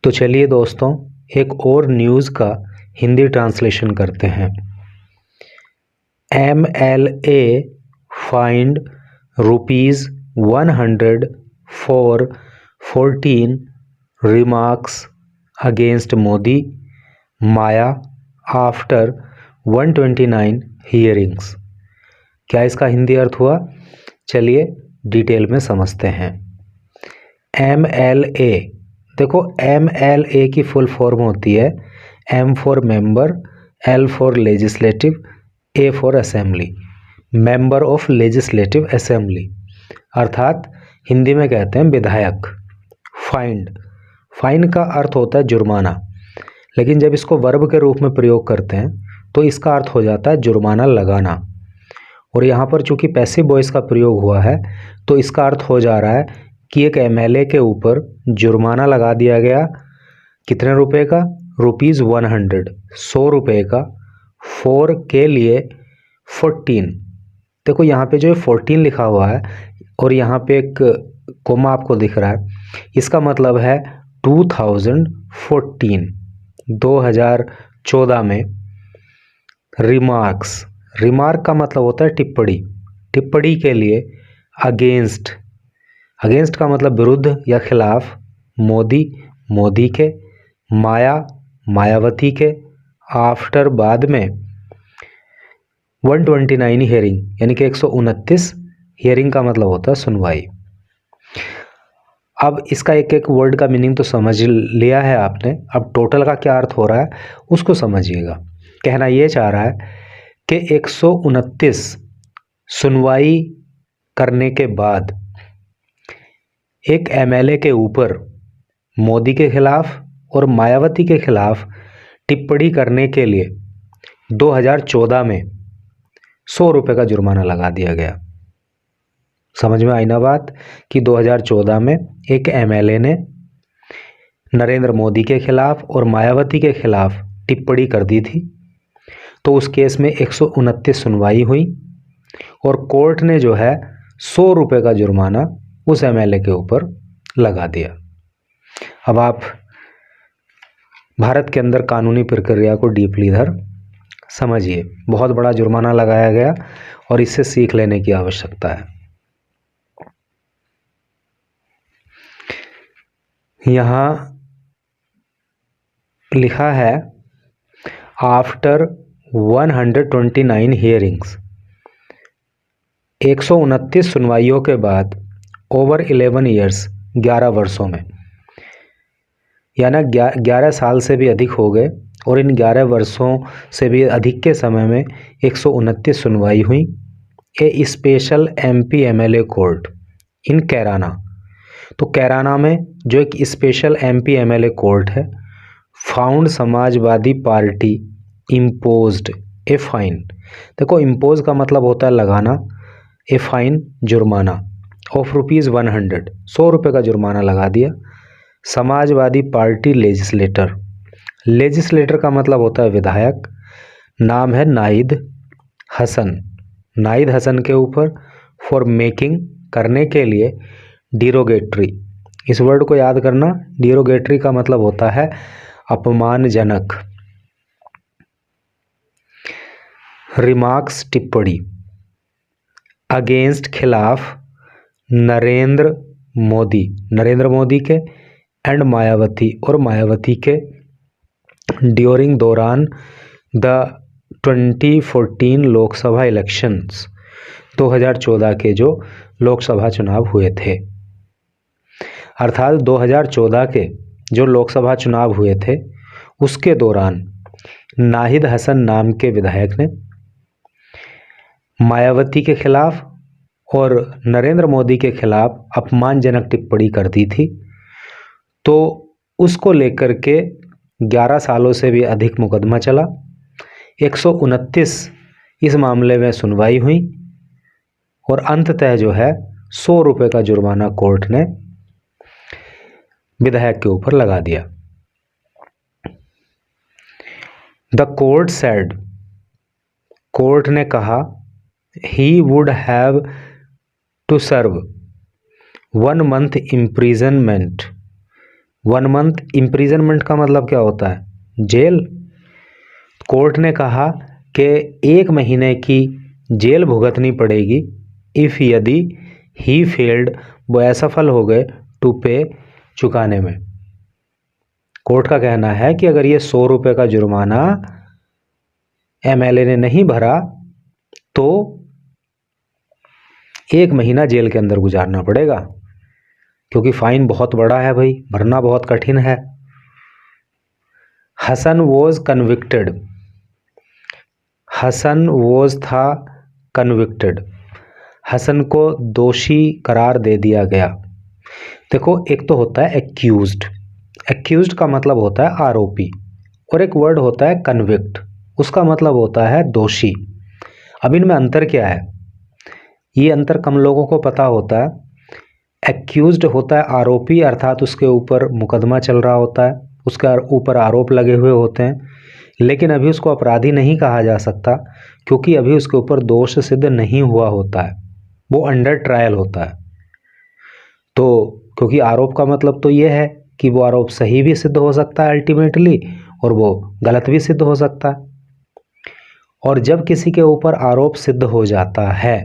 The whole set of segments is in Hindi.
तो चलिए दोस्तों, एक और न्यूज़ का हिंदी ट्रांसलेशन करते हैं। MLA find ₹100 for 14 remarks against Modi Maya after 129 hearings. क्या इसका हिंदी अर्थ हुआ? चलिए डिटेल में समझते हैं। MLA, देखो MLA की फुल फॉर्म होती है M for member, L for legislative, A for assembly, member of legislative assembly, अर्थात हिंदी में कहते हैं विधायक। फाइन का अर्थ होता है जुर्माना, लेकिन जब इसको वर्ब के रूप में प्रयोग करते हैं तो इसका अर्थ हो जाता है जुर्माना लगाना। और यहाँ पर चूंकि पैसिव वॉइस का प्रयोग हुआ है तो इसका अर्थ हो जा रहा है कि एक MLA के ऊपर जुर्माना लगा दिया गया। कितने रुपए का? ₹100, 100 रुपये का। 4 के लिए 14, देखो यहाँ पे जो 14 लिखा हुआ है और यहाँ पे एक कोमा आपको दिख रहा है, इसका मतलब है 2014, 2014 में रिमार्क का मतलब होता है टिप्पणी के लिए अगेंस्ट का मतलब विरुद्ध या खिलाफ, मोदी के, मायावती के, आफ्टर बाद में 129 हियरिंग यानी कि 129 हियरिंग का मतलब होता है सुनवाई। अब इसका एक एक वर्ड का मीनिंग तो समझ लिया है आपने, अब टोटल का क्या अर्थ हो रहा है उसको समझिएगा। कहना ये चाह रहा है कि 129 सुनवाई करने के बाद एक MLA के ऊपर मोदी के खिलाफ और मायावती के खिलाफ टिप्पणी करने के लिए 2014 में 100 रुपये का जुर्माना लगा दिया गया। समझ में आई ना बात कि 2014 में एक MLA ने नरेंद्र मोदी के खिलाफ और मायावती के खिलाफ टिप्पणी कर दी थी, तो उस केस में 129 सुनवाई हुई और कोर्ट ने जो है 100 रुपये का जुर्माना उस MLA के ऊपर लगा दिया। अब आप भारत के अंदर कानूनी प्रक्रिया को डीपली इधर समझिए। बहुत बड़ा जुर्माना लगाया गया और इससे सीख लेने की आवश्यकता है। यहाँ लिखा है आफ्टर 129 हियरिंग्स, 129 सुनवाइयों के बाद, ओवर 11 ईयर्स, 11 वर्षों में, यानी 11 साल से भी अधिक हो गए और इन 11 वर्षों से भी अधिक के समय में 129 सुनवाई हुई। ए स्पेशल MP MLA कोर्ट इन कैराना, तो कैराना में जो एक स्पेशल MP MLA कोर्ट है, found Samajwadi party imposed a fine, देखो इम्पोज का मतलब होता है लगाना, ए फाइन जुर्माना ऑफ ₹100, 100 रुपये का जुर्माना लगा दिया समाजवादी पार्टी लेजिस्लेटर का मतलब होता है विधायक, नाम है नाहिद हसन के ऊपर, फॉर मेकिंग करने के लिए, डिरोगेटरी, इस वर्ड को याद करना, डिरोगेटरी का मतलब होता है अपमानजनक, रिमार्क्स टिप्पणी, अगेंस्ट खिलाफ, नरेंद्र मोदी के, एंड मायावती और मायावती के, ड्यूरिंग दौरान द 2014 लोकसभा इलेक्शंस, 2014 के जो लोकसभा चुनाव हुए थे, अर्थात 2014 के जो लोकसभा चुनाव हुए थे उसके दौरान नाहिद हसन नाम के विधायक ने मायावती के खिलाफ और नरेंद्र मोदी के खिलाफ अपमानजनक टिप्पणी कर दी थी, तो उसको लेकर के 11 सालों से भी अधिक मुकदमा चला। 129 इस मामले में सुनवाई हुई और अंततः जो है 100 रुपये का जुर्माना कोर्ट ने विधायक के ऊपर लगा दिया। द कोर्ट सेड, कोर्ट ने कहा, he would have to serve 1 month imprisonment 1 month imprisonment का मतलब क्या होता है? जेल। कोर्ट ने कहा कि 1 महीने की जेल भुगतनी पड़ेगी इफ़ यदि ही फेल्ड, वो असफल हो गए टू पे, चुकाने में। कोर्ट का कहना है कि अगर ये 100 रुपये का जुर्माना एमएलए ने नहीं भरा तो 1 महीना जेल के अंदर गुजारना पड़ेगा, क्योंकि फाइन बहुत बड़ा है भाई, भरना बहुत कठिन है। Hasan was convicted, Hasan was था कन्विक्टेड, हसन को दोषी करार दे दिया गया। देखो, एक तो होता है एक्यूज्ड, एक्यूज्ड का मतलब होता है आरोपी, और एक वर्ड होता है कन्विक्ट, उसका मतलब होता है दोषी। अब इनमें अंतर क्या है? ये अंतर कम लोगों को पता होता है। एक्यूज्ड होता है आरोपी, अर्थात उसके ऊपर मुकदमा चल रहा होता है, उसके ऊपर आरोप लगे हुए होते हैं, लेकिन अभी उसको अपराधी नहीं कहा जा सकता, क्योंकि अभी उसके ऊपर दोष सिद्ध नहीं हुआ होता है, वो अंडर ट्रायल होता है। तो क्योंकि आरोप का मतलब तो ये है कि वो आरोप सही भी सिद्ध हो सकता है अल्टीमेटली, और वो गलत भी सिद्ध हो सकता है। और जब किसी के ऊपर आरोप सिद्ध हो जाता है,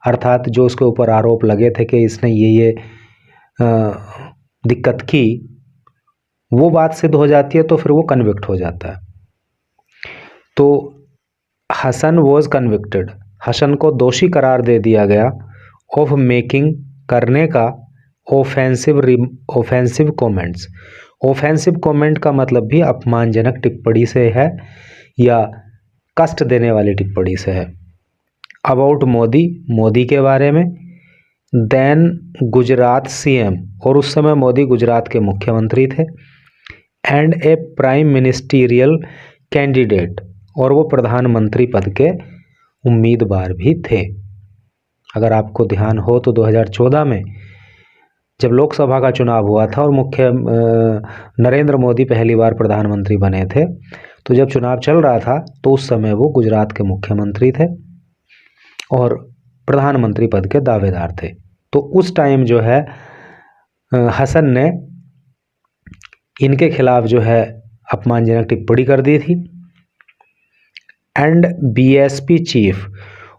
अर्थात जो उसके ऊपर आरोप लगे थे कि इसने ये दिक्कत की, वो बात सिद्ध हो जाती है, तो फिर वो कन्विक्ट हो जाता है। तो हसन वॉज कन्विक्टेड, हसन को दोषी करार दे दिया गया ऑफ मेकिंग, करने का, ऑफेंसिव कमेंट्स। ऑफेंसिव कमेंट का मतलब भी अपमानजनक टिप्पणी से है या कष्ट देने वाली टिप्पणी से है। अबाउट मोदी, मोदी के बारे में। देन गुजरात सीएम, और उस समय मोदी गुजरात के मुख्यमंत्री थे। And A prime ministerial candidate, और वो प्रधानमंत्री पद के उम्मीदवार भी थे। अगर आपको ध्यान हो तो 2014 में जब लोकसभा का चुनाव हुआ था और नरेंद्र मोदी पहली बार प्रधानमंत्री बने थे, तो जब चुनाव चल रहा था तो उस समय वो गुजरात के मुख्यमंत्री थे और प्रधानमंत्री पद के दावेदार थे। तो उस टाइम जो है हसन ने इनके खिलाफ जो है अपमानजनक टिप्पणी कर दी थी। एंड बीएसपी चीफ,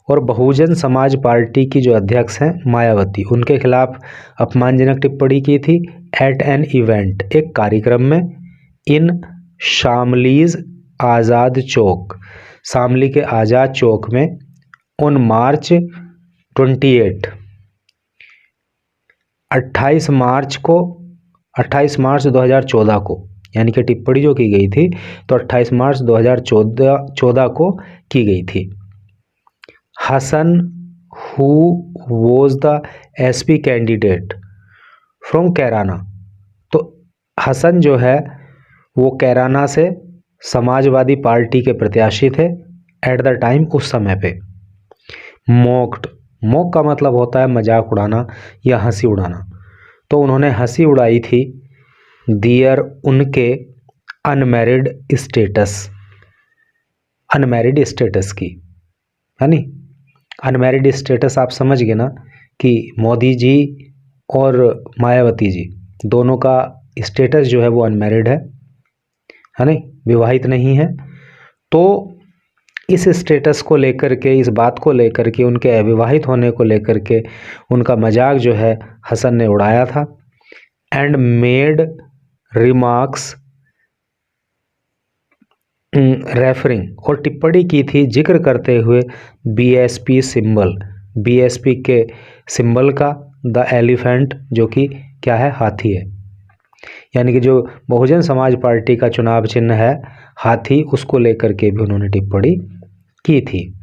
और बहुजन समाज पार्टी की जो अध्यक्ष हैं मायावती, उनके खिलाफ अपमानजनक टिप्पणी की थी एट एन इवेंट, एक कार्यक्रम में, इन शामलीज आज़ाद चौक, शामली के आज़ाद चौक में, ऑन मार्च 28, 28 मार्च 2014 को, यानी कि टिप्पणी जो की गई थी तो 28 मार्च 2014 को की गई थी। Hasan who was the SP candidate from Kairana, तो हसन जो है वो कैराना से समाजवादी पार्टी के प्रत्याशी थे एट द टाइम, उस समय पे। मॉक्ड, मॉक का मतलब होता है मजाक उड़ाना या हंसी उड़ाना, तो उन्होंने हंसी उड़ाई थी दियर, उनके अनमैरिड स्टेटस, अनमैरिड स्टेटस की, यानी अनमैरिड स्टेटस आप समझ गए ना कि मोदी जी और मायावती जी दोनों का स्टेटस जो है वो अनमैरिड है नहीं, विवाहित नहीं है। तो इस स्टेटस को लेकर के, इस बात को लेकर के, उनके अविवाहित होने को लेकर के उनका मजाक जो है हसन ने उड़ाया था। एंड मेड रिमार्क्स रेफरिंग, और टिप्पणी की थी जिक्र करते हुए बीएसपी सिंबल, बीएसपी के सिंबल का, द एलिफेंट, जो कि क्या है, हाथी है, यानी कि जो बहुजन समाज पार्टी का चुनाव चिन्ह है हाथी, उसको लेकर के भी उन्होंने टिप्पणी की थी।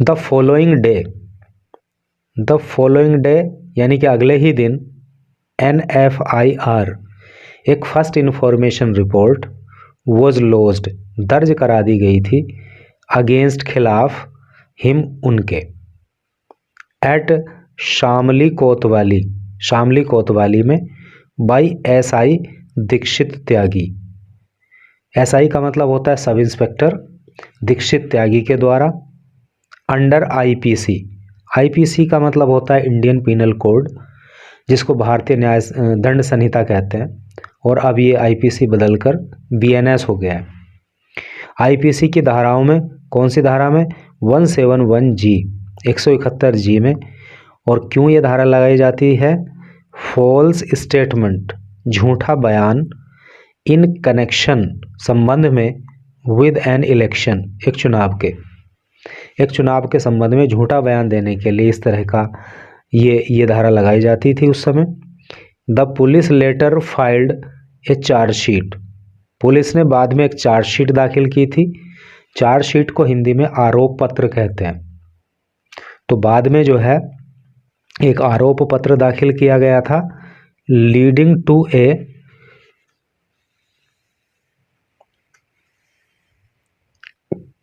द फॉलोइंग डे, यानी कि अगले ही दिन, NFIR, एक first information report, was lodged, दर्ज करा दी गई थी, अगेंस्ट, खिलाफ, हिम, उनके, एट शामली कोतवाली में, by SI Dikshit Tyagi, SI का मतलब होता है सब इंस्पेक्टर, दीक्षित त्यागी के द्वारा, अंडर IPC का मतलब होता है इंडियन पीनल कोड, जिसको भारतीय न्याय दंड संहिता कहते हैं, और अब ये आईपीसी बदलकर बीएनएस हो गया है। आईपीसी की धाराओं में कौन सी धारा में? 171 जी, 171 जी में। और क्यों ये धारा लगाई जाती है? फॉल्स स्टेटमेंट, झूठा बयान, इन कनेक्शन, संबंध में, विद एन इलेक्शन, एक चुनाव के संबंध में झूठा बयान देने के लिए इस तरह का ये धारा लगाई जाती थी उस समय। The police later filed a chargesheet, police ने बाद में एक चार्जशीट दाखिल की थी। चार्जशीट को हिंदी में आरोप पत्र कहते हैं। तो बाद में जो है एक आरोप पत्र दाखिल किया गया था, leading to a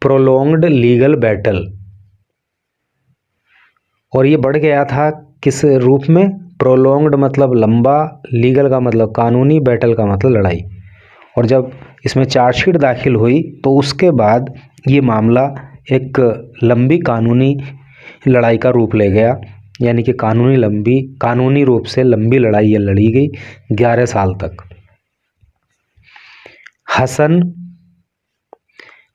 prolonged legal battle, और ये बढ़ गया था किस रूप में? प्रोलोंग्ड मतलब लंबा, लीगल का मतलब कानूनी, बैटल का मतलब लड़ाई। और जब इसमें चार्जशीट दाखिल हुई तो उसके बाद ये मामला एक लंबी कानूनी लड़ाई का रूप ले गया, यानी कि कानूनी रूप से लंबी लड़ाई ये लड़ी गई 11 साल तक। Hasan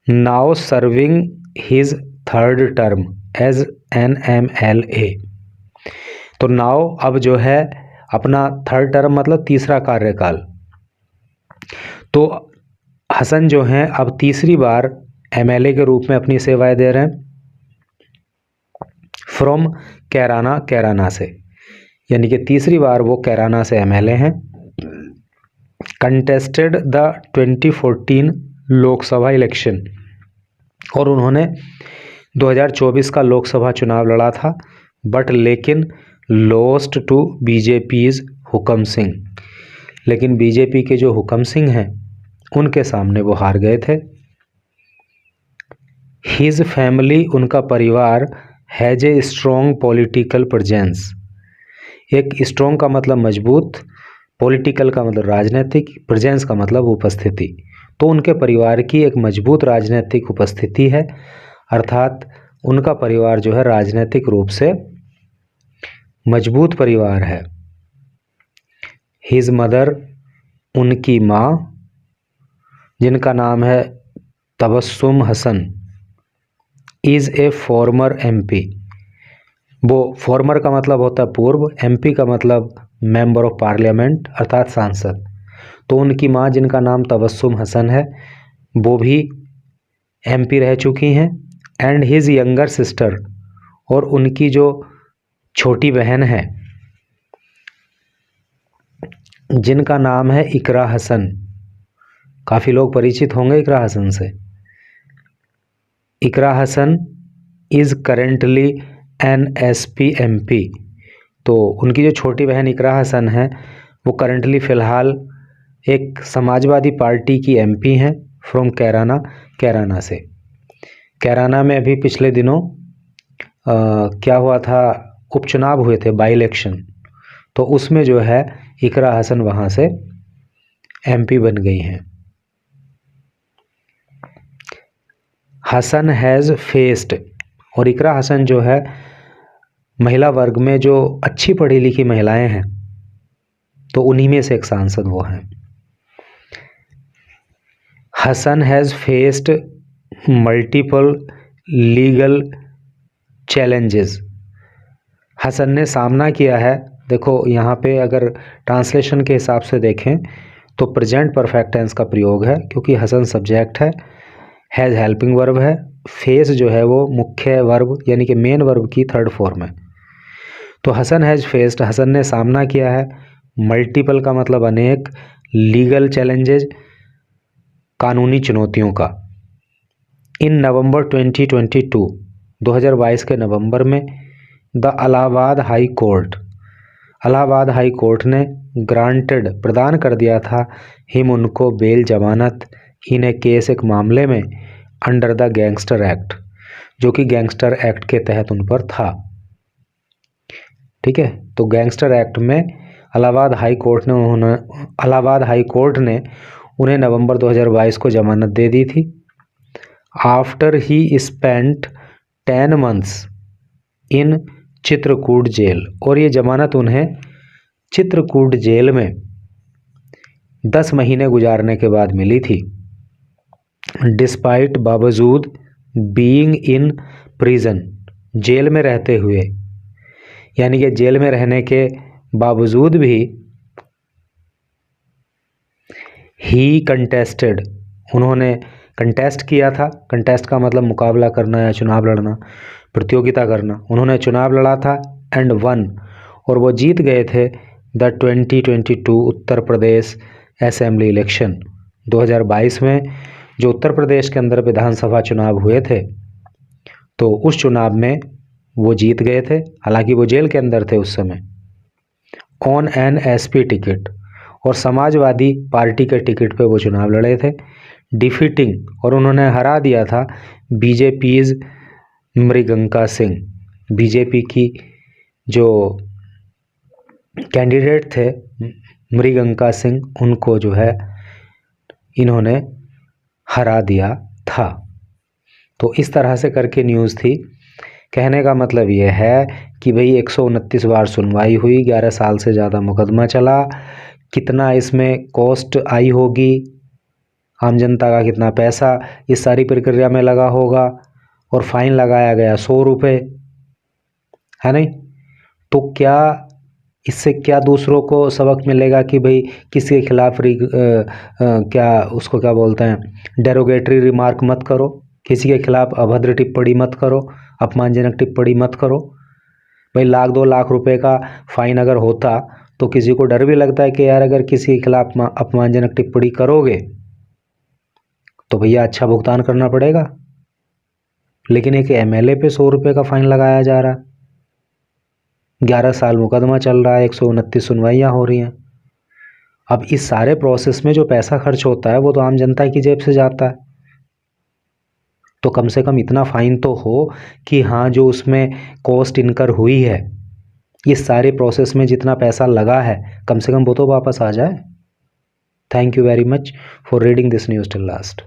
now serving his third term as an MLA, तो नाउ अब जो है अपना थर्ड टर्म मतलब तीसरा कार्यकाल, तो हसन जो हैं अब तीसरी बार MLA के रूप में अपनी सेवाएं दे रहे हैं, फ्रॉम कैराना से, यानी कि तीसरी बार वो कैराना से MLA हैं। कंटेस्टेड द 2014 लोकसभा इलेक्शन, और उन्होंने 2024 का लोकसभा चुनाव लड़ा था, बट लेकिन लॉस्ट टू BJP's हुकम सिंह, लेकिन बीजेपी के जो हुकम सिंह हैं उनके सामने वो हार गए थे। हिज फैमिली, उनका परिवार, has a strong political presence, एक स्ट्रॉन्ग का मतलब मजबूत, पॉलिटिकल का मतलब राजनीतिक, प्रेजेंस का मतलब उपस्थिति, तो उनके परिवार की एक मजबूत राजनीतिक उपस्थिति है, अर्थात उनका परिवार जो है राजनीतिक रूप से मजबूत परिवार है। हिज मदर, उनकी माँ, जिनका नाम है Tabassum Hasan, is a former MP, वो फॉर्मर का मतलब होता है पूर्व, MP का मतलब मेंबर ऑफ पार्लियामेंट अर्थात सांसद, तो उनकी माँ जिनका नाम तबस्सुम हसन है वो भी MP रह चुकी हैं। एंड हिज यंगर सिस्टर, और उनकी जो छोटी बहन है जिनका नाम है इकरा हसन, काफ़ी लोग परिचित होंगे इकरा हसन से। Iqra Hasan is currently an SP MP, तो उनकी जो छोटी बहन इकरा हसन है वो करेंटली फ़िलहाल एक समाजवादी पार्टी की MP हैं, फ्रॉम कैराना से। कैराना में अभी पिछले दिनों क्या हुआ था, उपचुनाव हुए थे, बाई इलेक्शन, तो उसमें जो है इकरा हसन वहाँ से MP बन गई हैं। हसन हैज़ फेस्ड, और इकरा हसन जो है महिला वर्ग में जो अच्छी पढ़ी लिखी महिलाएं हैं तो उन्हीं में से एक सांसद वो हैं। Hasan has faced multiple legal challenges, Hasan ने सामना किया है, देखो यहाँ पे अगर ट्रांसलेशन के हिसाब से देखें तो प्रेजेंट परफेक्ट टेंस का प्रयोग है, क्योंकि हसन सब्जेक्ट है, हैज़ हेल्पिंग वर्ब है, फेस जो है वो मुख्य वर्ब यानी कि मेन वर्ब की थर्ड फॉर्म है। तो हसन हैज़ फेस्ड, हसन ने सामना किया है, मल्टीपल का मतलब अनेक, लीगल चैलेंजेज कानूनी चुनौतियों का। इन नवंबर 2022, 2022 के नवंबर में द इलाहाबाद हाई कोर्ट ने ग्रांटेड प्रदान कर दिया था हिम उनको बेल जमानत इन ए केस, एक मामले में, अंडर द गैंगस्टर एक्ट, जो कि गैंगस्टर एक्ट के तहत उन पर था। ठीक है, तो गैंगस्टर एक्ट में इलाहाबाद हाई कोर्ट ने उन्हें नवंबर 2022 को जमानत दे दी थी। After he spent 10 months in Chitrakoot jail, और ये जमानत उन्हें चित्रकूट जेल में 10 महीने गुजारने के बाद मिली थी। डिस्पाइट बावजूद बीइंग इन प्रिजन, जेल में रहते हुए, यानी कि जेल में रहने के बावजूद भी ही कंटेस्टेड, उन्होंने कंटेस्ट किया था। कंटेस्ट का मतलब मुकाबला करना या चुनाव लड़ना, प्रतियोगिता करना। उन्होंने चुनाव लड़ा था एंड वन, और वो जीत गए थे the 2022 Uttar Pradesh assembly election. 2022 में जो उत्तर प्रदेश के अंदर विधानसभा चुनाव हुए थे, तो उस चुनाव में वो जीत गए थे। हालांकि वो जेल के अंदर थे उस समय। ऑन एन एसपी टिकट, और समाजवादी पार्टी के टिकट पे वो चुनाव लड़े थे। डिफीटिंग, और उन्होंने हरा दिया था बीजेपीज मृगंका सिंह, बीजेपी की जो कैंडिडेट थे मृगंका सिंह, उनको जो है इन्होंने हरा दिया था। तो इस तरह से करके न्यूज़ थी। कहने का मतलब ये है कि भाई 129 बार सुनवाई हुई, 11 साल से ज़्यादा मुकदमा चला। कितना इसमें कॉस्ट आई होगी, आम जनता का कितना पैसा इस सारी प्रक्रिया में लगा होगा, और फाइन लगाया गया 100 रुपये, है नहीं? तो क्या इससे क्या दूसरों को सबक मिलेगा कि भाई किसी के खिलाफ क्या उसको क्या बोलते हैं, डेरोगेटरी रिमार्क मत करो, किसी के खिलाफ अभद्र टिप्पणी मत करो, अपमानजनक टिप्पणी मत करो। भाई 1-2 लाख रुपए का फाइन अगर होता तो किसी को डर भी लगता है कि यार अगर किसी के खिलाफ अपमानजनक टिप्पणी करोगे तो भैया अच्छा भुगतान करना पड़ेगा। लेकिन एक एमएलए पे 100 रुपये का फाइन लगाया जा रहा है, 11 साल मुकदमा चल रहा है, 129 सुनवाइयाँ हो रही हैं। अब इस सारे प्रोसेस में जो पैसा खर्च होता है वो तो आम जनता की जेब से जाता है। तो कम से कम इतना फाइन तो हो कि हाँ, जो उसमें कॉस्ट इनकर हुई है, इस सारे प्रोसेस में जितना पैसा लगा है, कम से कम वो तो वापस आ जाए। Thank you very much for reading this news till last.